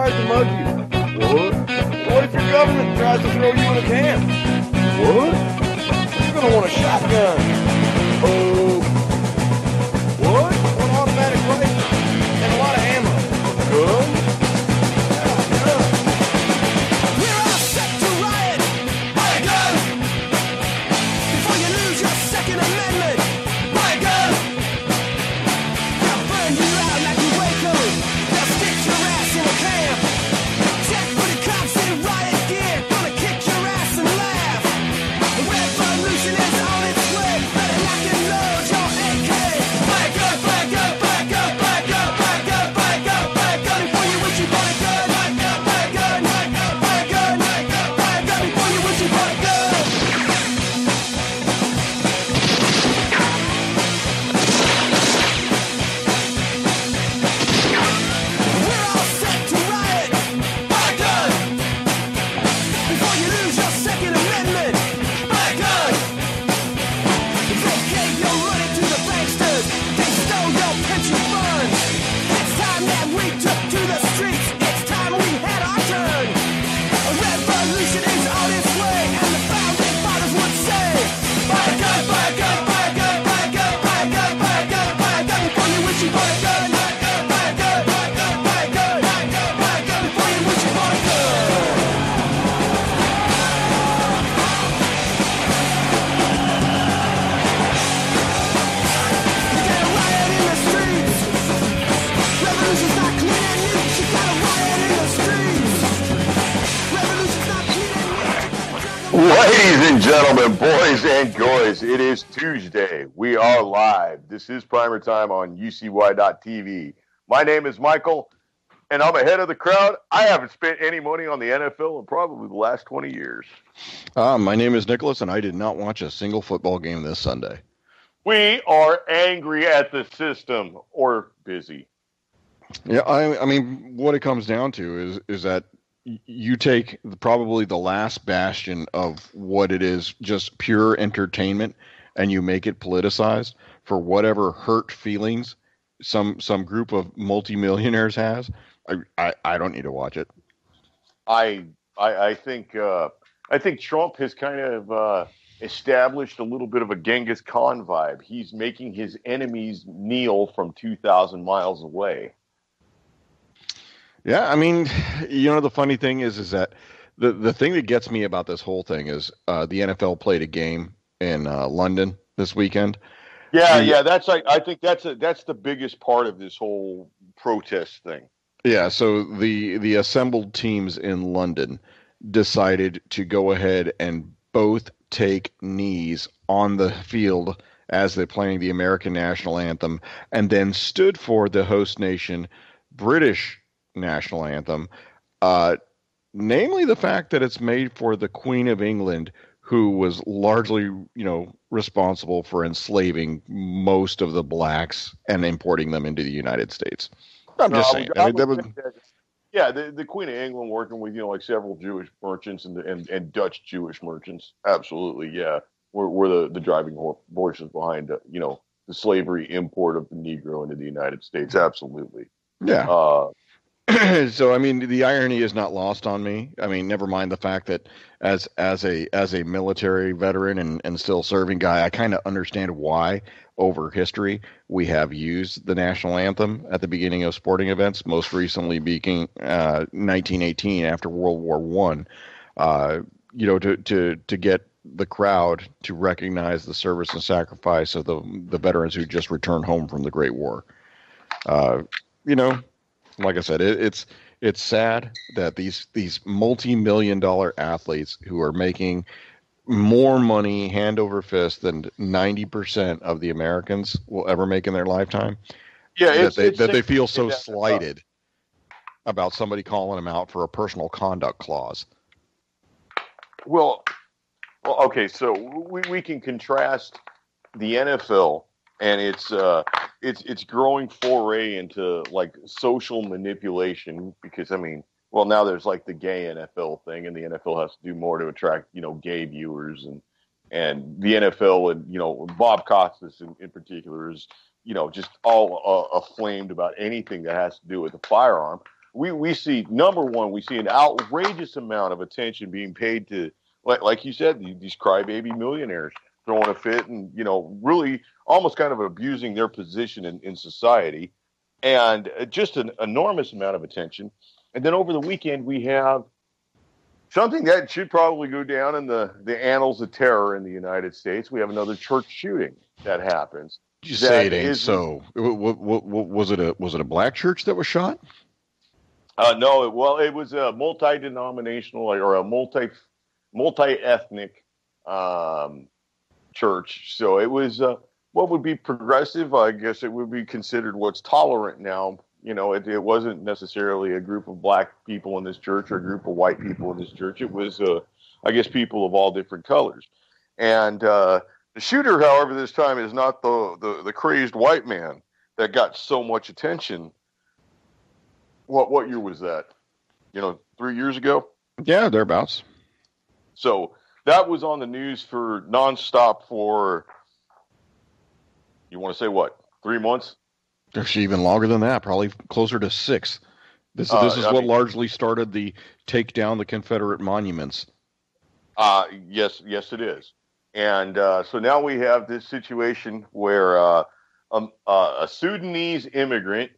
tries to mug you? What? What if your government tries to throw you in a can? What? You're gonna want a shotgun. Oh. What? An automatic rifle. And a lot of ammo. Good. We're all set to riot. Buy a gun. Before you lose your Second Amendment. Buy a gun. They'll burn you out like a Waco. They'll stick your ass in a camp. Check for the cops in riot gear. Gonna kick your ass and laugh. The revolution is on its way. Better lock and load your AK. Buy a gun, buy a gun, buy a gun, buy a gun, buy a gun, buy a gun, buy a gun before you wish you bought a gun. Buy a gun, buy a gun, buy a gun, buy a gun, buy a gun, buy a gun before you wish you bought a gun. We're all set to riot. Buy a gun. Before you lose your Second Amendment. Buy a gun. They gave your money to the banksters. They stole your pension funds. It's time that we took to the streets. It's time we had our turn. A revolution is on its way, and the founding fathers would say, buy a gun, buy a gun, buy a gun, buy a gun, buy a gun, buy a gun, buy a gun before you wish you bought a gun. Buy a gun, buy a gun, buy a gun, buy a gun, buy a gun, buy a gun before you wish you bought a gun. You got a riot in the streets. Revolution's not clean and neat. You got a riot in the streets. Revolution's not clean and neat. Ladies and gentlemen, boys and girls, it is Tuesday. We are live. This is PrimerTime on UCY.tv. My name is Michael, and I'm ahead of the crowd. I haven't spent any money on the NFL in probably the last 20 years. My name is Nicholas, and I did not watch a single football game this Sunday. We are angry at the system, or busy. Yeah, I mean, what it comes down to is that you take probably the last bastion of what it is, just pure entertainment, and you make it politicized for whatever hurt feelings some group of multimillionaires has. I don't need to watch it. I think Trump has kind of established a little bit of a Genghis Khan vibe. He's making his enemies kneel from 2,000 miles away. Yeah, I mean, the funny thing is that the thing that gets me about this whole thing is the NFL played a game in London this weekend. Yeah, I think that's the biggest part of this whole protest thing. Yeah, so the assembled teams in London decided to go ahead and both take knees on the field as they're playing the American national anthem, and then stood for the host nation British national anthem, namely the fact that it's made for the Queen of England, who was largely, responsible for enslaving most of the blacks and importing them into the United States. I'm just saying. The Queen of England working with, like several Jewish merchants and Dutch Jewish merchants. Absolutely, yeah. We're the driving forces behind, the slavery import of the Negro into the United States. Absolutely. Yeah. So, I mean, the irony is not lost on me. I mean, never mind the fact that as a military veteran and still serving guy, I kind of understand why over history we have used the national anthem at the beginning of sporting events, most recently being 1918 after World War I, to get the crowd to recognize the service and sacrifice of the veterans who just returned home from the Great War. Like I said, it's sad that these multi-million-dollar athletes who are making more money hand over fist than 90% of the Americans will ever make in their lifetime. Yeah, that they feel so slighted about somebody calling them out for a personal conduct clause. Well, okay, so we can contrast the NFL and its growing foray into like social manipulation, because I mean, well, now there's like the gay NFL thing, and the NFL has to do more to attract gay viewers, and the NFL and Bob Costas in particular is just all aflamed about anything that has to do with a firearm. we see, number one, we see an outrageous amount of attention being paid to, like you said, these crybaby millionaires throwing a fit and, really almost kind of abusing their position in society, and just an enormous amount of attention. And then over the weekend, we have something that should probably go down in the annals of terror in the United States. We have another church shooting that happens. You say it ain't so. What was it? Was it a black church that was shot? No. It was a multi-denominational or a multi-ethnic church. So it was what would be progressive. I guess it would be considered what's tolerant now. It wasn't necessarily a group of black people in this church or a group of white people in this church. It was, I guess, people of all different colors. And the shooter, however, this time is not the crazed white man that got so much attention. What year was that? 3 years ago? Yeah, thereabouts. So that was on the news for nonstop for, you want to say what, 3 months? Actually, even longer than that, probably closer to 6. This is what largely started the take down the Confederate monuments. Yes, it is. And so now we have this situation where a Sudanese immigrant,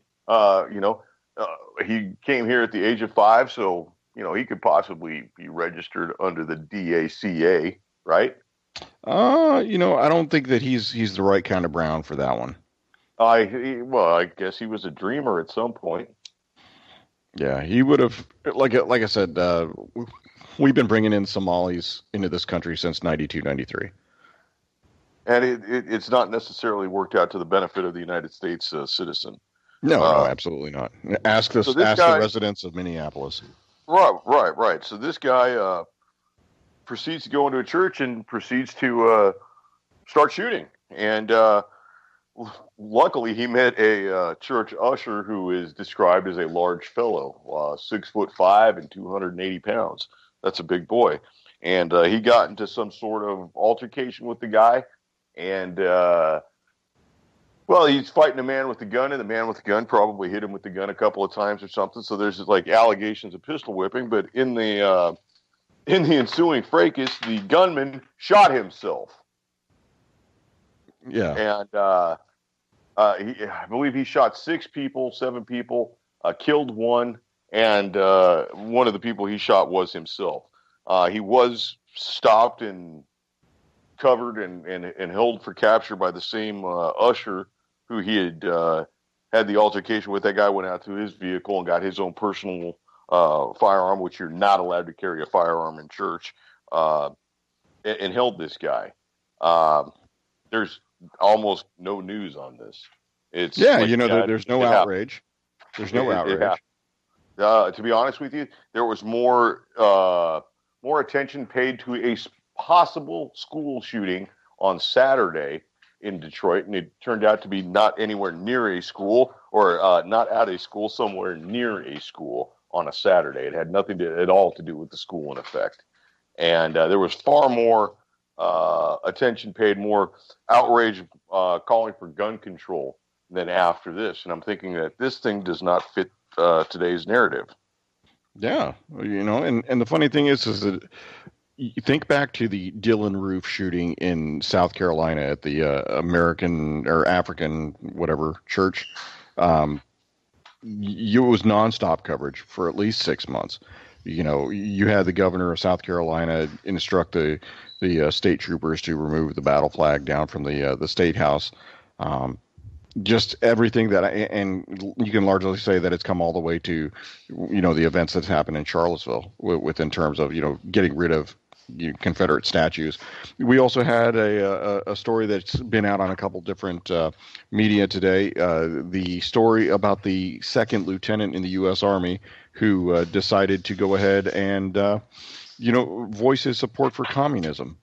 he came here at the age of 5, so he could possibly be registered under the DACA, right? I don't think that he's the right kind of brown for that one. I guess he was a dreamer at some point. Yeah, he would have, like I said, we've been bringing in Somalis into this country since 92, 93. And it's not necessarily worked out to the benefit of the United States citizen. No, absolutely not. Ask the residents of Minneapolis. Right. So this guy proceeds to go into a church and proceeds to start shooting. And luckily, he met a church usher who is described as a large fellow, 6'5" and 280 pounds. That's a big boy. And he got into some sort of altercation with the guy. And, he's fighting a man with a gun, and the man with the gun probably hit him with the gun a couple of times or something. So there's like allegations of pistol whipping. But in the ensuing fracas, the gunman shot himself. Yeah. And I believe he shot 7 people, killed one, and one of the people he shot was himself. He was stopped and covered and held for capture by the same usher who he had the altercation with. That guy went out to his vehicle and got his own personal firearm, which you're not allowed to carry a firearm in church, and held this guy. There's almost no news on this. It's there's no outrage. There's no outrage. To be honest with you, there was more attention paid to a possible school shooting on Saturday in Detroit, and it turned out to be not anywhere near a school, or not at a school, somewhere near a school on a Saturday. It had nothing at all to do with the school, in effect. And there was far more attention paid, more outrage calling for gun control than after this. And I'm thinking that this thing does not fit today's narrative. Yeah, and the funny thing is that you think back to the Dylan Roof shooting in South Carolina at the American or African whatever church. It was nonstop coverage for at least 6 months. You had the governor of South Carolina instruct the state troopers to remove the battle flag down from the state house. Just everything and you can largely say that it's come all the way to, the events that's happened in Charlottesville in terms of, getting rid of Confederate statues. We also had a story that's been out on a couple different media today. The story about the second lieutenant in the U.S. Army who decided to go ahead and, voice his support for communism.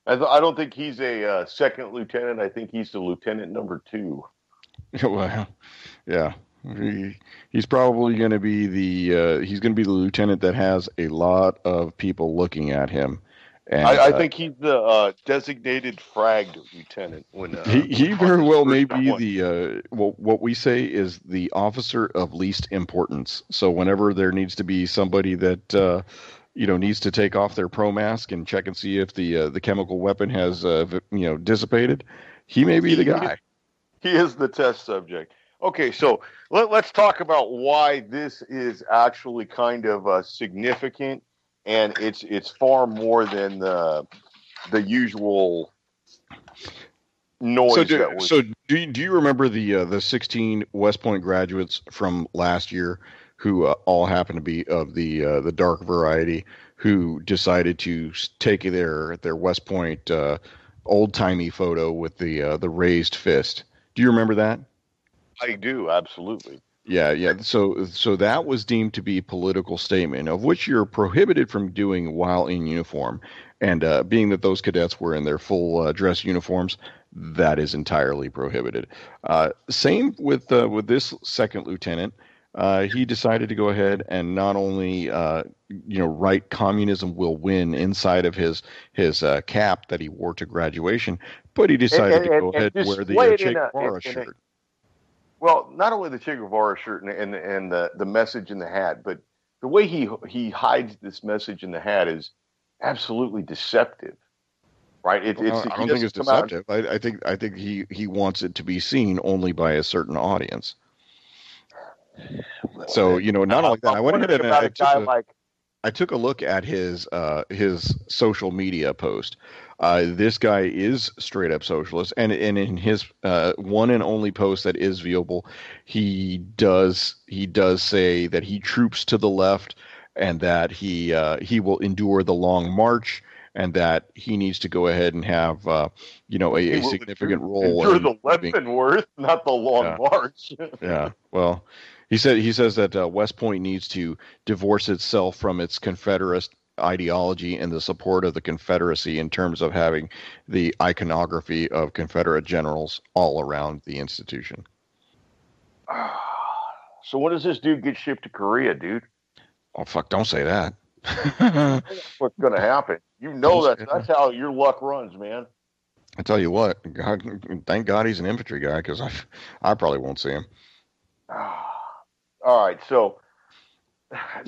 I don't think he's a second lieutenant. I think he's the lieutenant number 2. Well, yeah. He's probably going to be the lieutenant that has a lot of people looking at him, And I think he's the designated fragged lieutenant. When he very well may be one. the what we say is the officer of least importance. So whenever there needs to be somebody that needs to take off their pro mask and check and see if the chemical weapon has dissipated, he may be the guy. He is the test subject. Okay, so let's talk about why this is actually kind of significant, and it's far more than the usual noise. So do you remember the 16 West Point graduates from last year who all happen to be of the dark variety, who decided to take their West Point old timey photo with the raised fist? Do you remember that? I do, absolutely. Yeah. So that was deemed to be a political statement, of which you're prohibited from doing while in uniform. And being that those cadets were in their full dress uniforms, that is entirely prohibited. Same with this second lieutenant. He decided to go ahead and not only write "Communism will win" inside of his cap that he wore to graduation, but he decided to go ahead and wear the Che Guevara shirt. Well, not only the Che Guevara shirt and the message in the hat, but the way he hides this message in the hat is absolutely deceptive, right? I don't think it's deceptive. I think he wants it to be seen only by a certain audience. So not only that, I went ahead and I took a look at his social media post. This guy is straight up socialist, and in his one and only post that is viewable, he does say that he troops to the left, and that he will endure the long march, and that he needs to go ahead and have a significant role. Endure the Leavenworth, not the long march. Yeah, well. He says that West Point needs to divorce itself from its Confederate ideology and the support of the Confederacy in terms of having the iconography of Confederate generals all around the institution. So when does this dude get shipped to Korea, dude? Oh, fuck, don't say that. That's what's going to happen. That's how your luck runs, man. I tell you what, thank God he's an infantry guy, because I probably won't see him. All right, so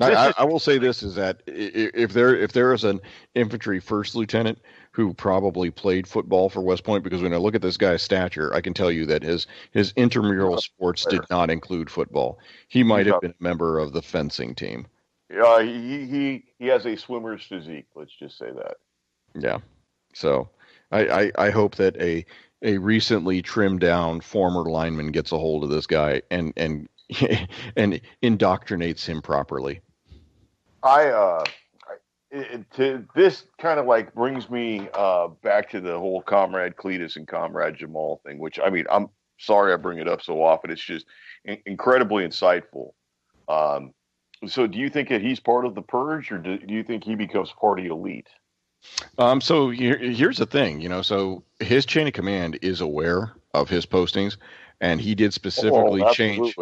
I will say this is that if there is an infantry first lieutenant who probably played football for West Point, because when I look at this guy's stature, I can tell you that his intramural sports did not include football. He might have been a member of the fencing team. Yeah, he has a swimmer's physique. Let's just say that. Yeah. So I hope that a recently trimmed down former lineman gets a hold of this guy and indoctrinates him properly. This kind of like brings me back to the whole Comrade Cletus and Comrade Jamal thing, which, I mean, I'm sorry I bring it up so often. It's just incredibly insightful. So do you think that he's part of the purge, or do you think he becomes part of the elite? So here's the thing, so his chain of command is aware of his postings, and he did specifically change.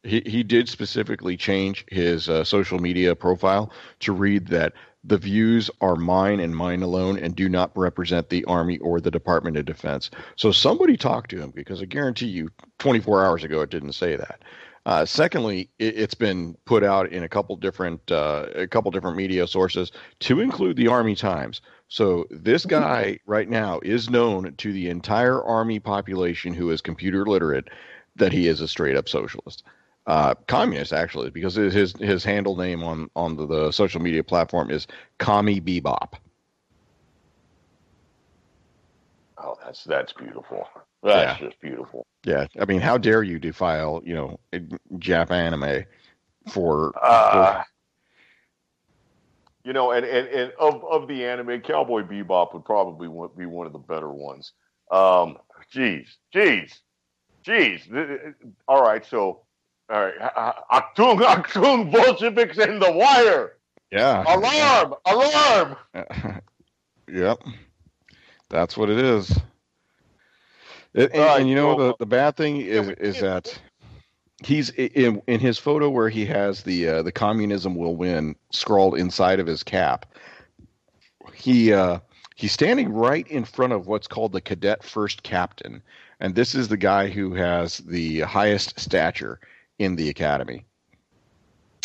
He did specifically change his social media profile to read that the views are mine and mine alone and do not represent the Army or the Department of Defense. So somebody talked to him, because I guarantee you 24 hours ago it didn't say that. Secondly, it's been put out in a couple different media sources, to include the Army Times. So this guy right now is known to the entire Army population who is computer literate that he is a straight up socialist. Communist, actually, because his handle name on the social media platform is Commie Bebop. Oh, that's beautiful. That's just beautiful. Yeah, I mean, how dare you defile, Jap anime for and of the anime, Cowboy Bebop would probably be one of the better ones. Jeez. All right, so. All right, Achtung, Bolsheviks in the wire. Yeah. Alarm! Yep. That's what it is. The bad thing is that he's in his photo where he has the "Communism will win" scrawled inside of his cap. He He's standing right in front of what's called the cadet first captain, and this is the guy who has the highest stature in the academy.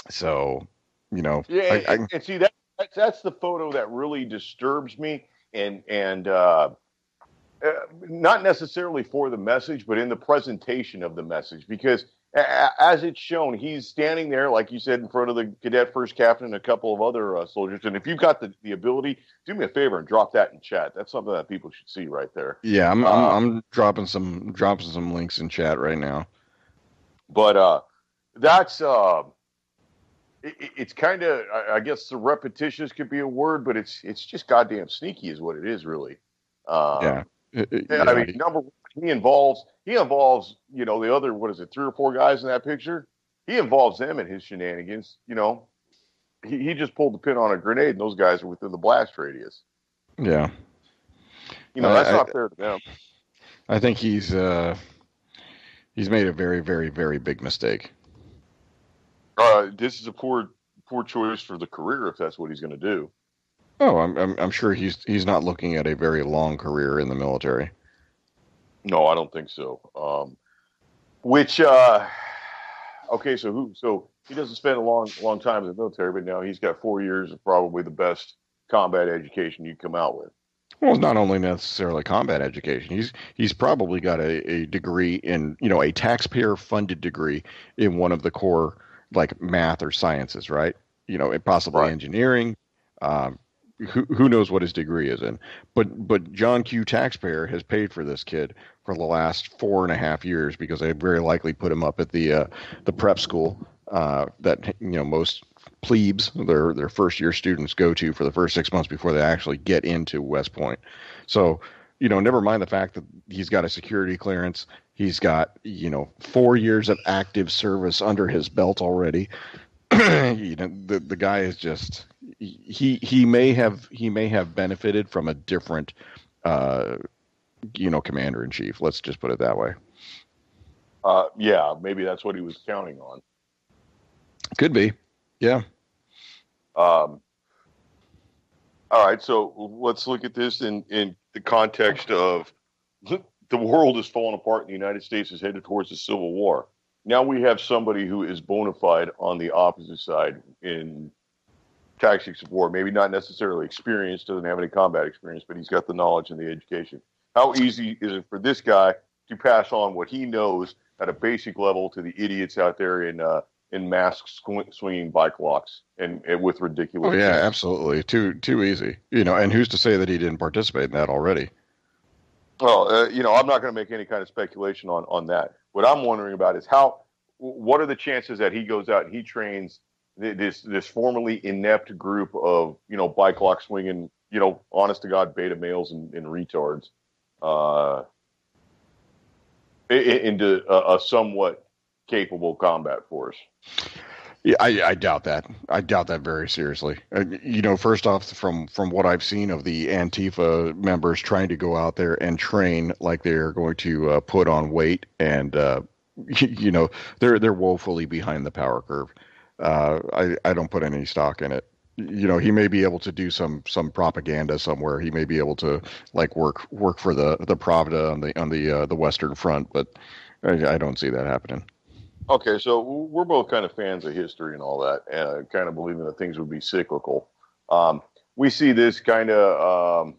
So, Yeah, and see that's the photo that really disturbs me, and not necessarily for the message, but in the presentation of the message, because as it's shown, he's standing there, like you said, in front of the cadet first captain and a couple of other soldiers. And if you've got the ability, do me a favor and drop that in chat. That's something that people should see right there. Yeah, I'm dropping some links in chat right now. But that's it's kind of, I guess the repetitious could be a word, but it's just goddamn sneaky is what it is, really. Yeah. I mean, number one, he involves the other, what is it, 3 or 4 guys in that picture? He involves them in his shenanigans. He just pulled the pin on a grenade, and those guys are within the blast radius. Yeah. That's not fair to them. I think he's made a very, very, very big mistake. This is a poor choice for the career if that's what he's going to do. Oh, I'm sure he's not looking at a very long career in the military. No, I don't think so. Okay, so he doesn't spend a long time in the military, but now he's got 4 years of probably the best combat education you come out with. Well, it's not only necessarily combat education. He's probably got a degree in, a taxpayer-funded degree in one of the core, like math or sciences, right? Possibly right. Engineering. Who knows what his degree is in? But John Q. Taxpayer has paid for this kid for the last 4.5 years because they very likely put him up at the prep school that most plebes, their first year students, go to for the first 6 months before they actually get into West Point. So never mind the fact that he's got a security clearance. He's got 4 years of active service under his belt already. The guy is just he may have benefited from a different commander in chief. Let's just put it that way. Yeah, maybe that's what he was counting on. Could be. Yeah. All right, so let's look at this in the context of the world is falling apart and the United States is headed towards a civil war. Now we have somebody who is bona fide on the opposite side in tactics of war. Maybe not necessarily experienced, doesn't have any combat experience, but he's got the knowledge and the education. How easy is it for this guy to pass on what he knows at a basic level to the idiots out there in mask swinging bike locks and with ridiculous? Oh yeah, absolutely. Too easy. And who's to say that he didn't participate in that already? Well, I'm not going to make any kind of speculation on that. What I'm wondering about is what are the chances that he goes out and he trains this formerly inept group of, bike lock swinging, honest to God beta males and retards into a somewhat capable combat force? Yeah, I doubt that. I doubt that very seriously. First off, from what I've seen of the Antifa members trying to go out there and train like they're going to put on weight, and they're woefully behind the power curve. I don't put any stock in it. He may be able to do some propaganda somewhere. He may be able to work for the Pravda on the Western Front, but I don't see that happening. Okay, so we're both kind of fans of history and all that, and kind of believing that things would be cyclical. We see this kind of.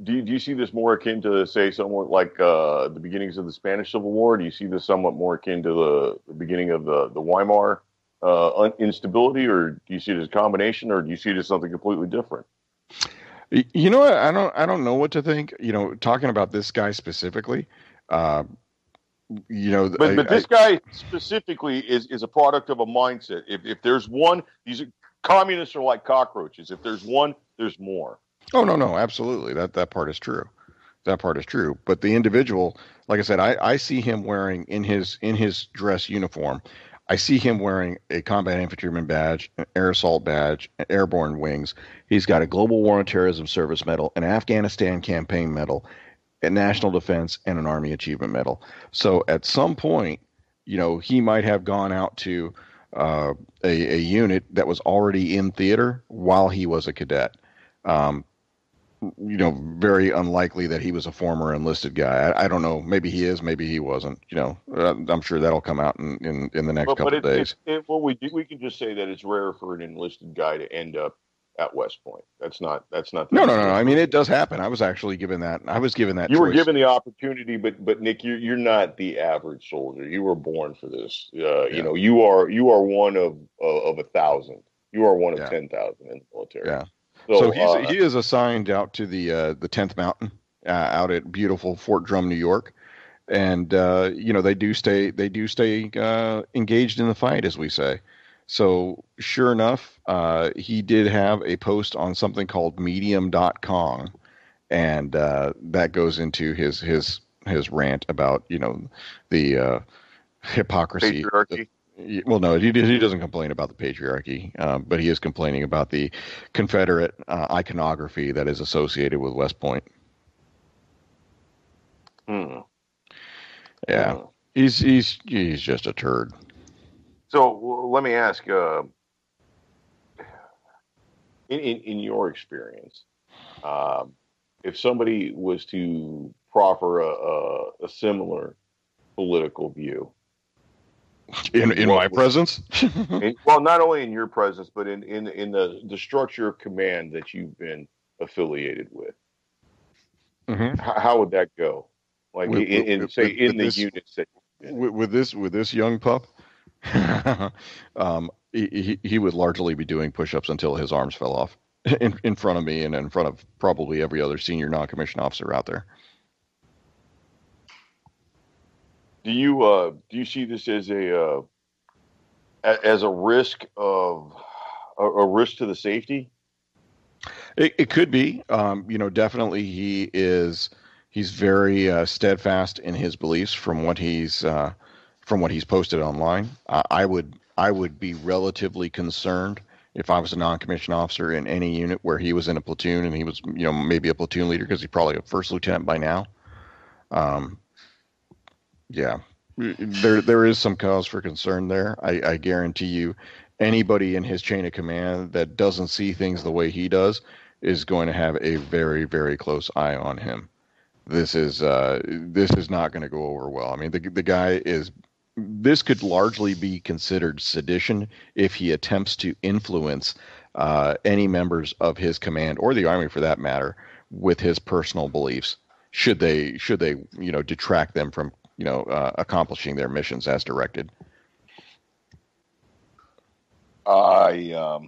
Do you see this more akin to, say, somewhat like the beginnings of the Spanish Civil War? Do you see this somewhat more akin to the beginning of the Weimar instability, or do you see it as a combination, or do you see it as something completely different? I don't know what to think. Talking about this guy specifically. But this guy specifically is a product of a mindset. If there's one, communists are like cockroaches. If there's one, there's more. Oh no, absolutely. That part is true. That part is true. But the individual, like I said, I see him wearing in his dress uniform. I see him wearing a combat infantryman badge, an air assault badge, an airborne wings. He's got a Global War on Terrorism service medal, an Afghanistan campaign medal, a National Defense, and an Army Achievement Medal. So at some point, he might have gone out to a unit that was already in theater while he was a cadet. very unlikely that he was a former enlisted guy. I don't know. Maybe he is. Maybe he wasn't. I'm sure that'll come out in the next But couple of days. well, we can just say that it's rare for an enlisted guy to end up at West Point. That's not the No, no, no, no. I universal. mean, it does happen. I was actually given that. I was given that You were choice. given the opportunity, but Nick, you're not the average soldier. You were born for this. Yeah, You are one of 1,000. You are one of yeah, 10,000 in the military. yeah. So So he is assigned out to the 10th Mountain, out at beautiful Fort Drum, New York, and they do stay engaged in the fight, as we say. So sure enough, he did have a post on something called Medium.com, and that goes into his rant about the hypocrisy. patriarchy. Well, no, he doesn't complain about the patriarchy, but he is complaining about the Confederate iconography that is associated with West Point. Hmm. Yeah, Hmm. he's just a turd. So let me ask, in your experience, if somebody was to proffer a similar political view, In my presence. well, not only in your presence, but in the structure of command that you've been affiliated with, Mhm. how would that go? Like say in the this units that you've been in. with this young pup, he would largely be doing push-ups until his arms fell off in front of me and in front of probably every other senior non-commissioned officer out there. Do you see this as a risk of a risk to the safety? It could be. Definitely he's very steadfast in his beliefs from what he's posted online. I would be relatively concerned if I was a non-commissioned officer in any unit where he was in a platoon and he was maybe a platoon leader, because he's probably a first lieutenant by now. Um, yeah, there is some cause for concern there. I guarantee you, anybody in his chain of command that doesn't see things the way he does is going to have a very, very close eye on him. This is not going to go over well. I mean, the guy is. This could largely be considered sedition if he attempts to influence any members of his command, or the army for that matter, with his personal beliefs. Should they detract them from accomplishing their missions as directed. I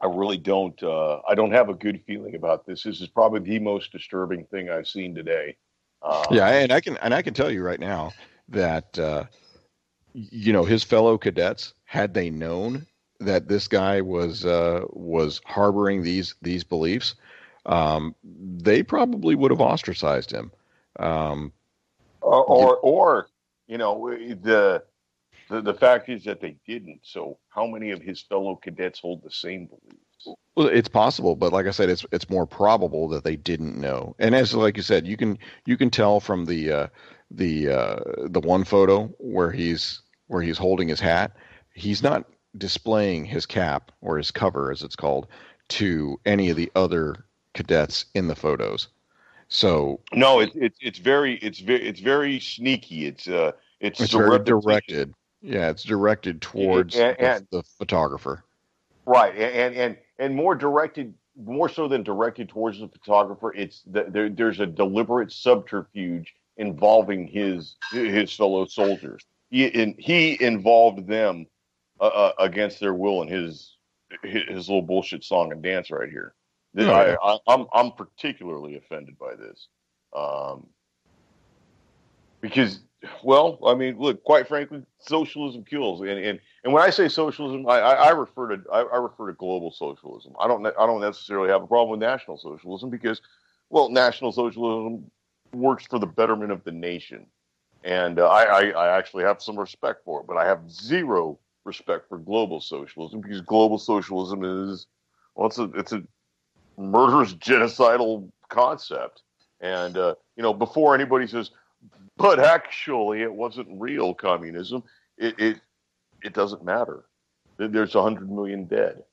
I really don't. I don't have a good feeling about this. This is probably the most disturbing thing I've seen today. Yeah, and I can tell you right now that his fellow cadets, had they known that this guy was harboring these beliefs, they probably would have ostracized him. Or the fact is that they didn't. So how many of his fellow cadets hold the same beliefs? Well, it's possible, but like I said, it's more probable that they didn't know. And as like you said, you can tell from the one photo where he's holding his hat, he's not displaying his cap, or his cover as it's called, to any of the other cadets in the photos. So No, it's very sneaky. It's very directed. Yeah, it's directed towards the photographer. Right, and more so than directed towards the photographer. It's there's a deliberate subterfuge involving his fellow soldiers. He involved them against their will in his little bullshit song and dance right here. I'm particularly offended by this, because, well, I mean, look, quite frankly, socialism kills, and when I say socialism, I refer to global socialism. I don't necessarily have a problem with national socialism, because, well, national socialism works for the betterment of the nation, and I actually have some respect for it, but I have zero respect for global socialism, because global socialism is, well, it's a murderous, genocidal concept, and before anybody says, but actually it wasn't real communism, it doesn't matter. There's 100 million dead.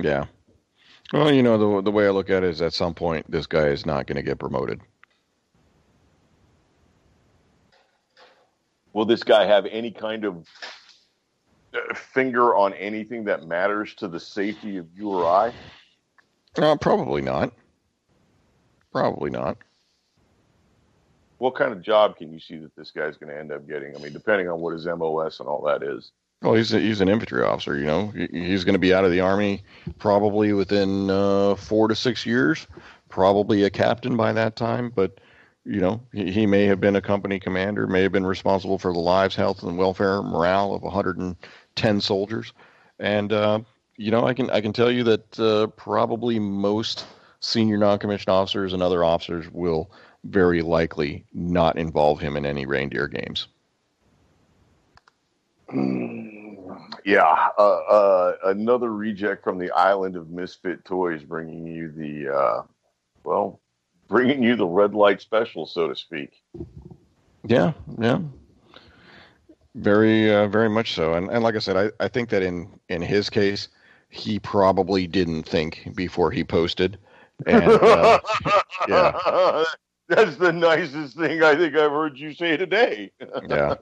Yeah. Well, the way I look at it is at some point this guy is not going to get promoted. Will this guy have any kind of finger on anything that matters to the safety of you or I? Probably not. Probably not. What kind of job can you see that this guy's going to end up getting? I mean, depending on what his MOS and all that is. Well, he's an infantry officer. He's going to be out of the Army probably within 4 to 6 years. Probably a captain by that time, but he may have been a company commander, may have been responsible for the lives, health, and welfare, morale of 110 soldiers. And I can tell you that probably most senior non-commissioned officers and other officers will very likely not involve him in any reindeer games. Yeah, another reject from the island of misfit toys, bringing you the red light special, so to speak. Yeah, very much so. And like I said, I think that in his case, he probably didn't think before he posted. And yeah, that's the nicest thing I think I've heard you say today. Yeah,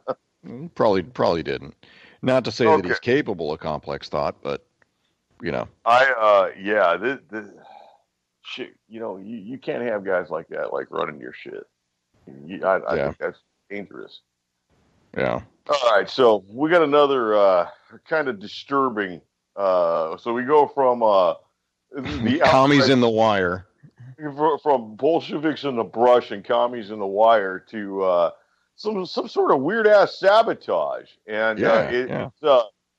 probably didn't. Not to say that he's capable of complex thought, but this shit. You can't have guys like that running your shit. I think that's dangerous. Yeah. All right, so we got another kind of disturbing. So we go from the commies in the wire, from Bolsheviks in the brush and commies in the wire to some sort of weird ass sabotage, and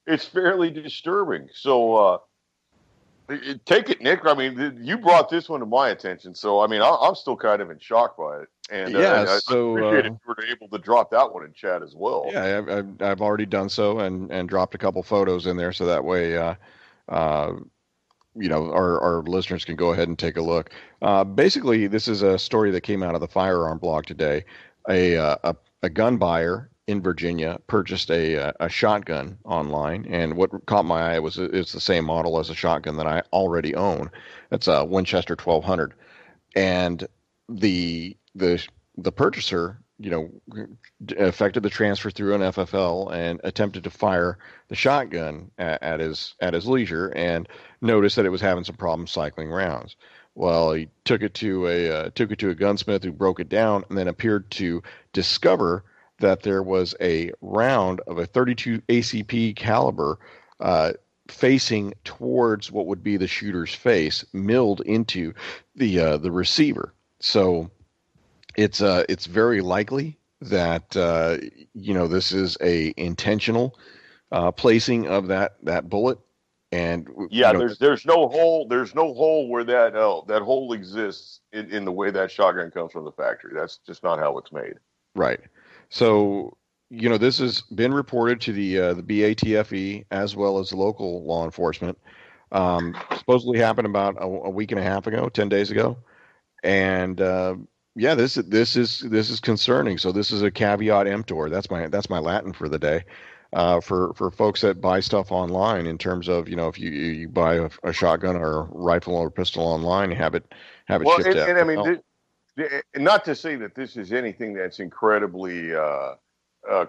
it's fairly disturbing. So take it, Nick. I mean, you brought this one to my attention, so I mean, I'm still kind of in shock by it. And I appreciate if you were able to drop that one in chat as well. Yeah, I've already done so and dropped a couple photos in there, so that way, our listeners can go ahead and take a look. Basically, this is a story that came out of the firearm blog today. A gun buyer in Virginia purchased a shotgun online, and what caught my eye was it's the same model as a shotgun that I already own. It's a Winchester 1200, and the purchaser, effected the transfer through an FFL and attempted to fire the shotgun at his leisure, and noticed that it was having some problems cycling rounds. Well, he took it to a gunsmith who broke it down, and then appeared to discover that there was a round of a 32 ACP caliber facing towards what would be the shooter's face, milled into the receiver. So it's very likely that this is a intentional placing of that bullet. And there's no hole where that hole exists in the way that shotgun comes from the factory. That's just not how it's made. Right. So this has been reported to the BATFE as well as local law enforcement. Supposedly happened about a week and a half ago, 10 days ago, and this is concerning. So this is a caveat emptor. That's my Latin for the day. For folks that buy stuff online, in terms of if you buy a shotgun or a rifle or a pistol online, have it shipped out. And I mean, not to say that this is anything that's incredibly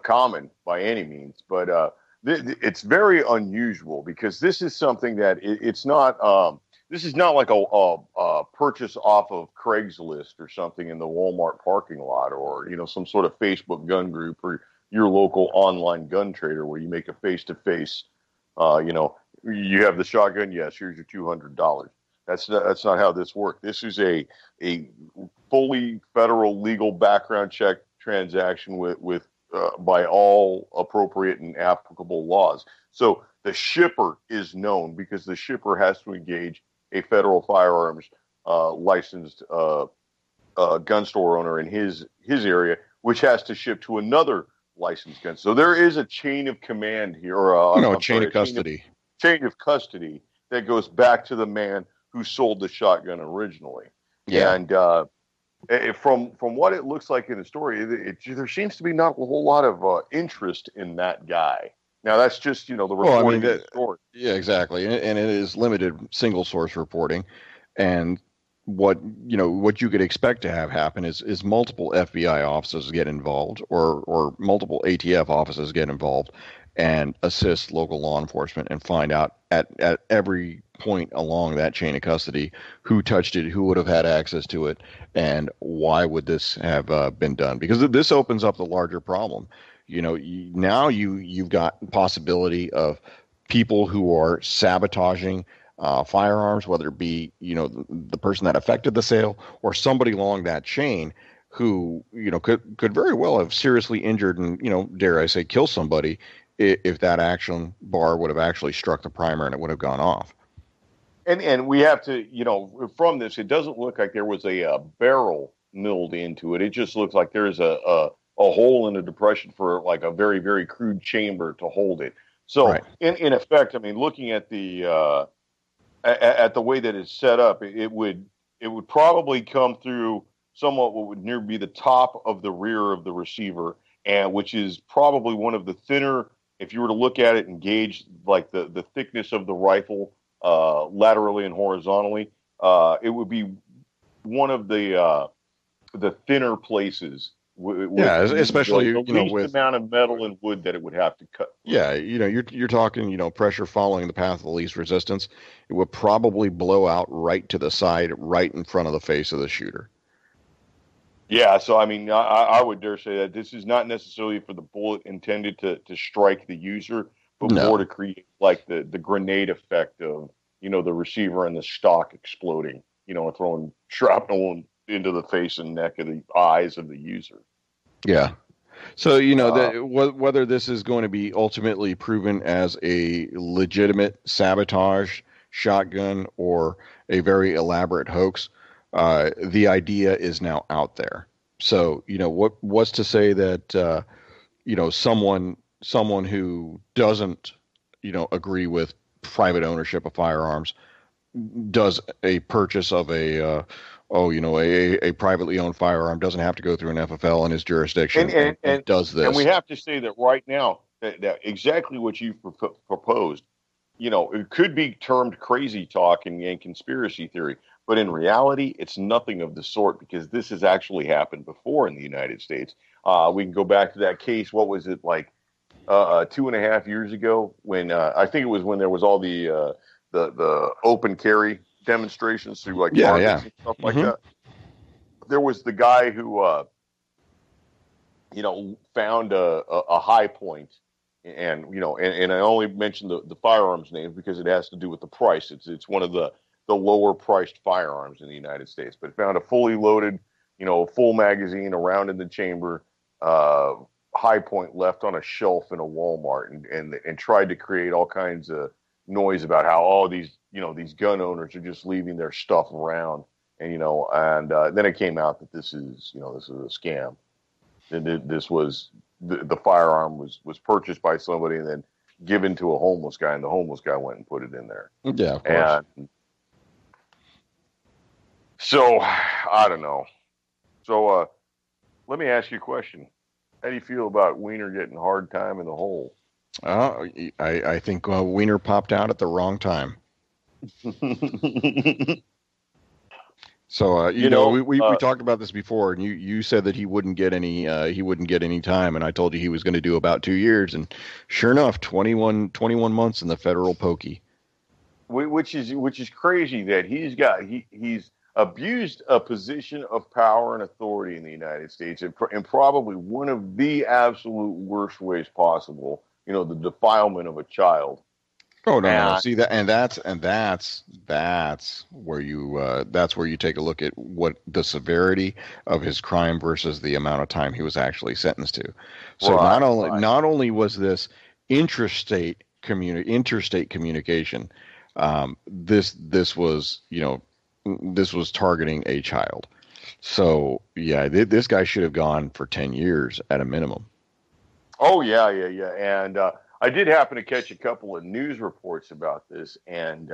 common by any means, but it's very unusual, because this is something that it's not. This is not like a purchase off of Craigslist or something in the Walmart parking lot, or some sort of Facebook gun group, or your local online gun trader where you make a face-to-face, you have the shotgun. Yes, here's your $200. That's not how this works. This is a fully federal legal background check transaction with by all appropriate and applicable laws. So the shipper is known, because the shipper has to engage a federal firearms licensed gun store owner in his area, which has to ship to another licensed gun. So there is a chain of command here, or chain of custody. Chain of custody that goes back to the man who sold the shotgun originally. Yeah. And from what it looks like in the story, there seems to be not a whole lot of interest in that guy. Now that's just the Well, I mean, reporting of the story. yeah, exactly, and it is limited single source reporting, and what you could expect to have happen is multiple FBI offices get involved, or multiple ATF offices get involved, and assist local law enforcement and find out at every point along that chain of custody who touched it, who would have had access to it, and why would this have been done? Because this opens up the larger problem. Now you've got possibility of people who are sabotaging firearms, whether it be the person that affected the sale or somebody along that chain who could very well have seriously injured and dare I say kill somebody if that action bar would have actually struck the primer and it would have gone off. And we have to from this, it doesn't look like there was a barrel milled into it. It just looks like there's a hole in the depression for like a very, very crude chamber to hold it. So Right. in effect, I mean, looking at the way that it's set up, it would probably come through somewhat what would near be the top of the rear of the receiver, and which is probably one of the thinner. If you were to look at it and gauge like the thickness of the rifle laterally and horizontally, it would be one of the thinner places. Yeah, especially the least with amount of metal and wood that it would have to cut. Yeah, you're talking, pressure following the path of the least resistance. It would probably blow out right to the side, right in front of the face of the shooter. Yeah, so I mean, I would dare say that this is not necessarily for the bullet intended to strike the user, but No. more to create like the grenade effect of the receiver and the stock exploding, and throwing shrapnel into the face and neck of the eyes of the user. Yeah. So, whether this is going to be ultimately proven as a legitimate sabotage shotgun or a very elaborate hoax, the idea is now out there. So, what's to say that, someone who doesn't, agree with private ownership of firearms does a purchase of a privately owned firearm, doesn't have to go through an FFL in his jurisdiction, and does this. And we have to say that right now, that exactly what you've proposed, it could be termed crazy talk and conspiracy theory, but in reality, it's nothing of the sort, because this has actually happened before in the United States. We can go back to that case. What was it, like 2.5 years ago, when I think it was when there was all the open carry demonstrations through like markets and stuff like that. There was the guy who found a high point, and I only mentioned the firearms names because it has to do with the price. It's one of the lower priced firearms in the United States, but found a fully loaded full magazine, around in the chamber, high point left on a shelf in a Walmart, and tried to create all kinds of noise about how these gun owners are just leaving their stuff around, and then it came out that this is a scam. This was the firearm was purchased by somebody and then given to a homeless guy, and the homeless guy went and put it in there. Yeah, of course. And so I don't know. So let me ask you a question. How do you feel about Wiener getting hard time in the hole? I think Wiener popped out at the wrong time. So we talked about this before, and you said that he wouldn't get any time, and I told you he was going to do about 2 years, and sure enough, 21 months in the federal pokey. Which is crazy that he's abused a position of power and authority in the United States in probably one of the absolute worst ways possible. The defilement of a child. Oh no! See that, and that's where you take a look at what the severity of his crime versus the amount of time he was actually sentenced to. So not only was this interstate communication, this was targeting a child. So yeah, this guy should have gone for 10 years at a minimum. Oh yeah, and I did happen to catch a couple of news reports about this, and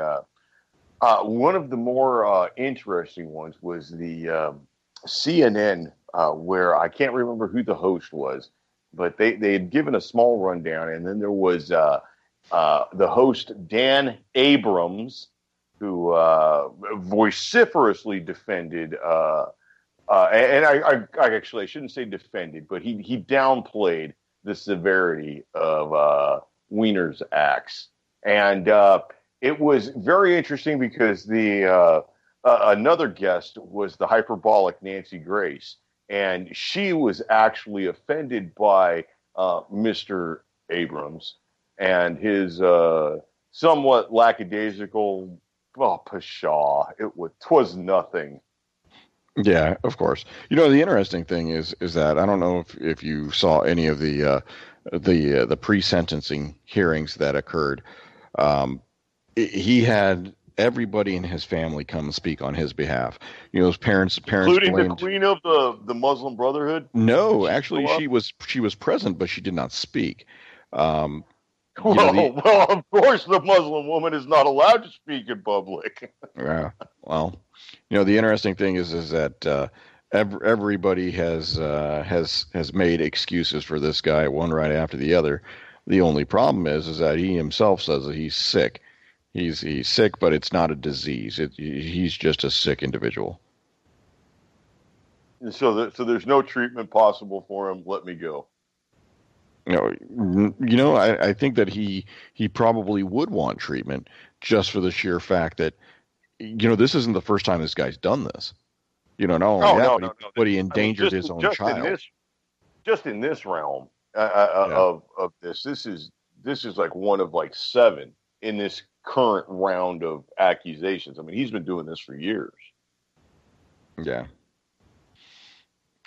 one of the more interesting ones was the CNN, where I can't remember who the host was, but they had given a small rundown, and then there was the host Dan Abrams, who vociferously defended. And I actually I shouldn't say defended, but he downplayed the severity of Weiner's acts, and it was very interesting because the another guest was the hyperbolic Nancy Grace, and she was actually offended by Mr. Abrams and his somewhat lackadaisical, pshaw. Twas nothing. Yeah, of course. The interesting thing is that I don't know if you saw any of the pre-sentencing hearings that occurred. He had everybody in his family come and speak on his behalf. His parents, including blamed, the queen of the Muslim Brotherhood. No, actually, she was present, but she did not speak. Well, of course, the Muslim woman is not allowed to speak in public. Yeah. Well, the interesting thing is that everybody has made excuses for this guy, one right after the other. The only problem is that he himself says that he's sick. He's sick, but it's not a disease. He's just a sick individual. So there's no treatment possible for him. Let me go. I think that he probably would want treatment just for the sheer fact that, this isn't the first time this guy's done this. No. But he endangered his own child. Just in this realm of this is like one of like 7 in this current round of accusations. I mean, he's been doing this for years. Yeah.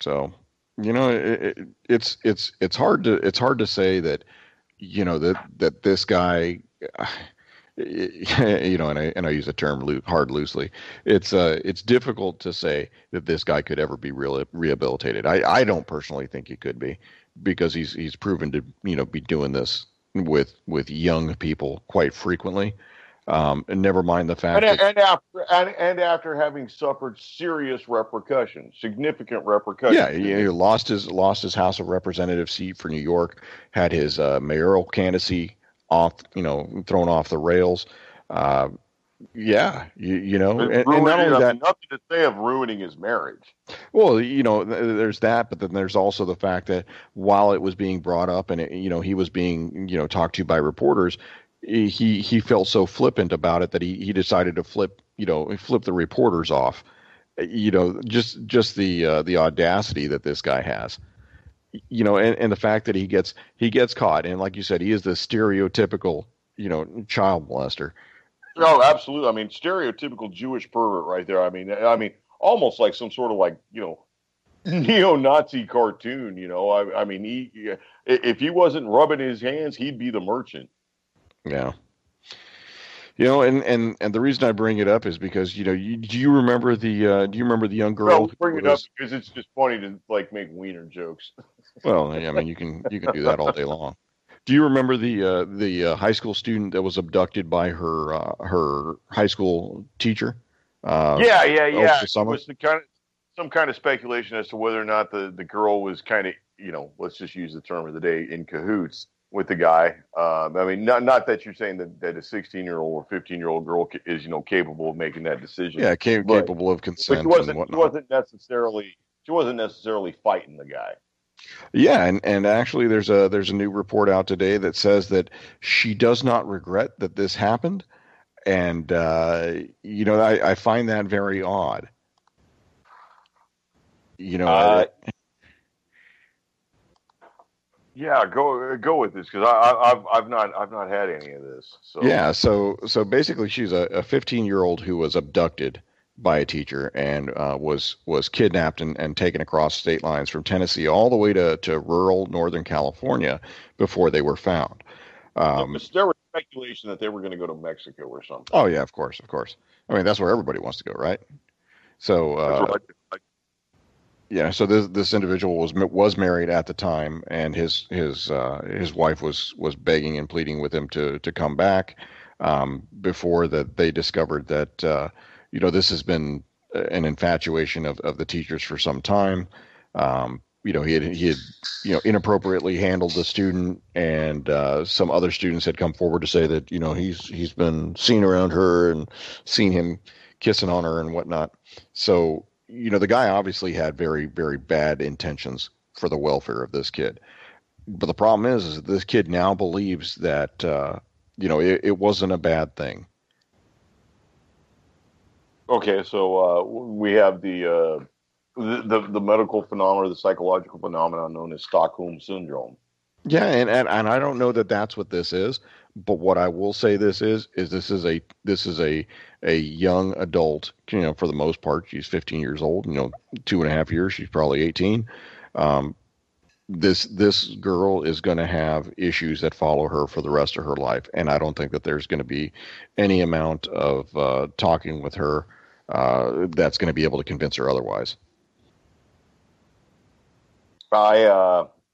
So, it's hard to say that, that this guy, and I use the term hard loosely. It's difficult to say that this guy could ever be rehabilitated. I don't personally think he could be, because he's proven to be doing this with young people quite frequently. And never mind the fact and after having suffered serious repercussions, significant repercussions. Yeah, he lost his House of Representatives seat for New York, had his mayoral candidacy thrown off the rails. And not only that, nothing to say of ruining his marriage. Well, there's that, but then there's also the fact that while it was being brought up and he was being talked to by reporters, he felt so flippant about it that he decided to flip the reporters off. Just the audacity that this guy has. And the fact that he gets caught, and like you said, he is the stereotypical child molester. No, absolutely. I mean, stereotypical Jewish pervert right there. I mean, almost like some sort of like neo-Nazi cartoon. I mean, if he wasn't rubbing his hands, he'd be the merchant. Yeah. And the reason I bring it up is because do you remember the young girl? Well, bring it up because it's just funny to like make wiener jokes. Well, I mean, you can do that all day long. Do you remember the high school student that was abducted by her high school teacher? Yeah. It was some kind of speculation as to whether or not the girl was kind of let's just use the term of the day, in cahoots with the guy. I mean, not that you're saying that a 16-year-old or 15-year-old girl is capable of making that decision. Yeah, capable of consent. But she wasn't necessarily fighting the guy. Yeah, and actually, there's a new report out today that says that she does not regret that this happened, and I find that very odd. Yeah, go with this because I've not had any of this. So yeah, so basically, she's a 15-year-old who was abducted by a teacher and was kidnapped and taken across state lines from Tennessee all the way to rural Northern California before they were found. There was speculation that they were going to go to Mexico or something. Oh yeah, of course. I mean, that's where everybody wants to go, right? So yeah, so this individual was married at the time, and his wife was begging and pleading with him to come back before that they discovered that this has been an infatuation of the teachers for some time. he had inappropriately handled the student, and some other students had come forward to say that he's been seen around her and seen him kissing on her and whatnot. So the guy obviously had very, very bad intentions for the welfare of this kid. But the problem is that this kid now believes that it wasn't a bad thing. Okay, so we have the medical phenomenon, the psychological phenomenon known as Stockholm syndrome. Yeah, and I don't know that that's what this is, but what I will say this is this is a young adult. For the most part, she's 15 years old. 2.5 years, she's probably 18. This girl is going to have issues that follow her for the rest of her life, and I don't think that there's going to be any amount of talking with her that's going to be able to convince her otherwise.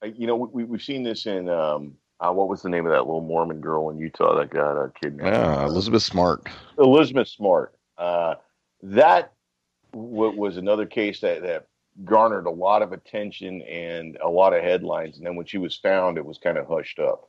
We've seen this in what was the name of that little Mormon girl in Utah that got kidnapped? Elizabeth Smart. Elizabeth Smart. That was another case that garnered a lot of attention and a lot of headlines, and then when she was found, it was kind of hushed up.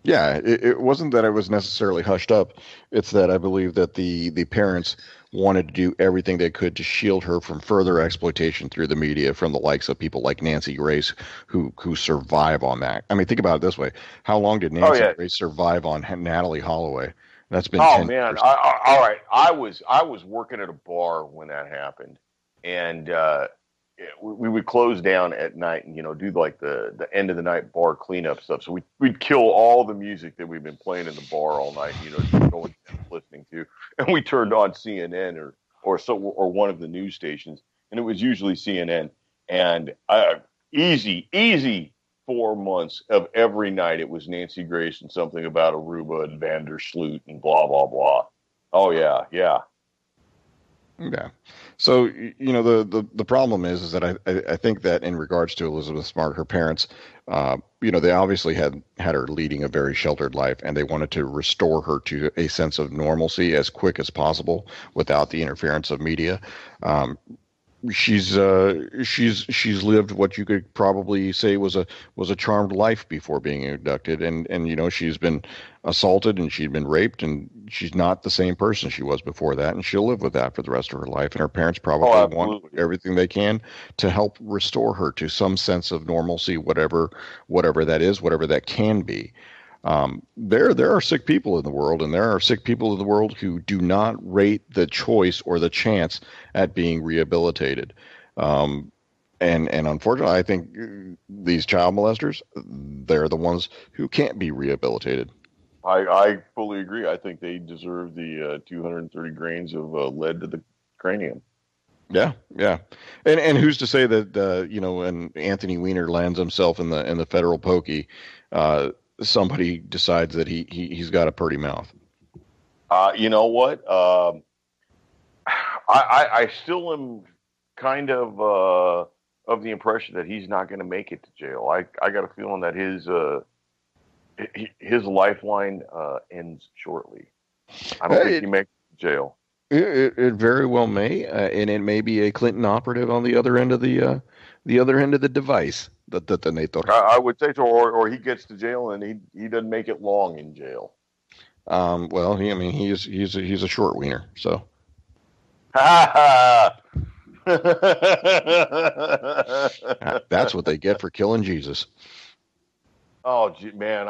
Yeah, it wasn't that it was necessarily hushed up. It's that I believe that the parents wanted to do everything they could to shield her from further exploitation through the media from the likes of people like Nancy Grace, who survive on that. I mean, think about it this way. How long did Nancy Grace survive on Natalie Holloway? That's been 10 man. years. All right. I was working at a bar when that happened, and we would close down at night and do like the end of the night bar cleanup stuff. So we'd kill all the music that we've been playing in the bar all night, going listening to, and we turned on CNN or one of the news stations, and it was usually CNN. And easy 4 months of every night it was Nancy Grace and something about Aruba and Vandersloot and blah blah blah. Oh yeah. Yeah. So, the problem is that I think that in regards to Elizabeth Smart, her parents, they obviously had her leading a very sheltered life, and they wanted to restore her to a sense of normalcy as quick as possible without the interference of media. She's lived what you could probably say was a charmed life before being abducted, and she's been assaulted and she'd been raped, and she's not the same person she was before that, and she'll live with that for the rest of her life. And her parents probably want everything they can to help restore her to some sense of normalcy, whatever that is, whatever that can be. There are sick people in the world, and there are sick people in the world who do not rate the choice or the chance at being rehabilitated. And unfortunately, I think these child molesters, they're the ones who can't be rehabilitated. I fully agree. I think they deserve the 230 grains of lead to the cranium. Yeah. And who's to say that when Anthony Weiner lands himself in the federal pokey, somebody decides that he's got a pretty mouth. You know what? I still am kind of the impression that he's not going to make it to jail. I got a feeling that his lifeline ends shortly. I don't think he makes it to jail. It very well may, and it may be a Clinton operative on the other end of the device. That detonator. I would say so, or he gets to jail and he doesn't make it long in jail. Well, he's a short wiener, so. That's what they get for killing Jesus. Oh man,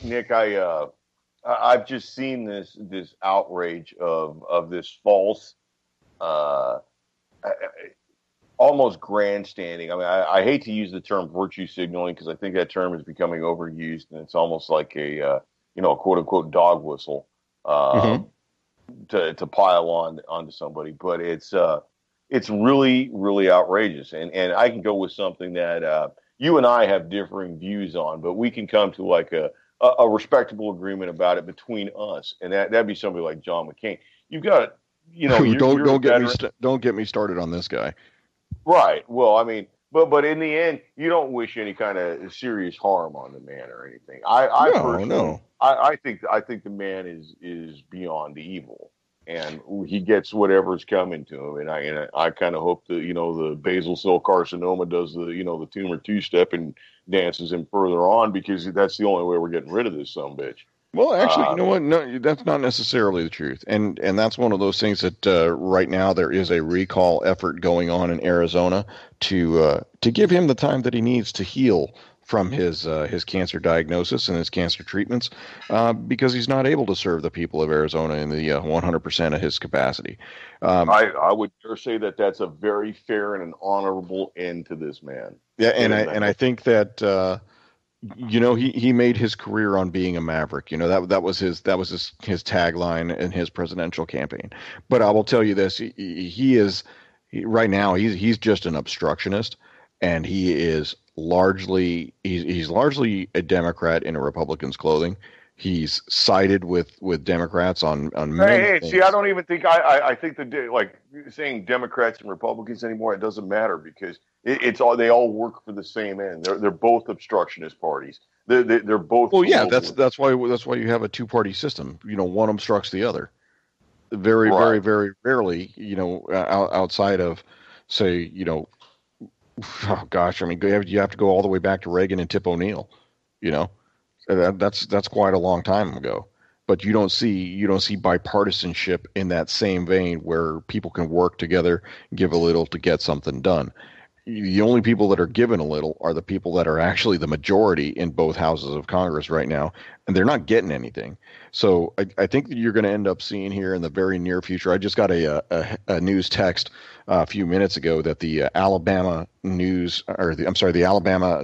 Nick, I've just seen this outrage of this false, almost grandstanding. I mean, I hate to use the term virtue signaling because I think that term is becoming overused, and it's almost like a quote unquote dog whistle to pile onto somebody. But it's really, really outrageous, and I can go with something that you and I have differing views on, but we can come to like a respectable agreement about it between us, and that'd be somebody like John McCain. You've got don't get me started on this guy. Right. Well, I mean, but in the end, you don't wish any kind of serious harm on the man or anything. I think the man is beyond evil. and he gets whatever's coming to him. And I kind of hope that the basal cell carcinoma does the tumor two-step and dances him further on, because that's the only way we're getting rid of this sumbitch. Well, actually, you know what? No, that's not necessarily the truth, and that's one of those things that right now there is a recall effort going on in Arizona to give him the time that he needs to heal from his cancer diagnosis and his cancer treatments, because he's not able to serve the people of Arizona in the 100% of his capacity. I would dare say that that's a very fair and an honorable end to this man. Yeah, and I think that. He made his career on being a maverick. That was his tagline in his presidential campaign. But I will tell you this: right now he's just an obstructionist, and he's largely a Democrat in a Republican's clothing. He's sided with Democrats on many things. See, I don't even think I think like saying Democrats and Republicans anymore. It doesn't matter, because it's all, they all work for the same end. They're both obstructionist parties. They're both. Well, yeah, that's why you have a two-party system. One obstructs the other. Very, right. Very, very rarely. Outside of, say, oh gosh, I mean, you have to go all the way back to Reagan and Tip O'Neill. That's quite a long time ago. But you don't see bipartisanship in that same vein, where people can work together, give a little to get something done. The only people that are given a little are the people that are actually the majority in both houses of Congress right now, and they're not getting anything. So I think that you're going to end up seeing here in the very near future. I just got a news text a few minutes ago that the Alabama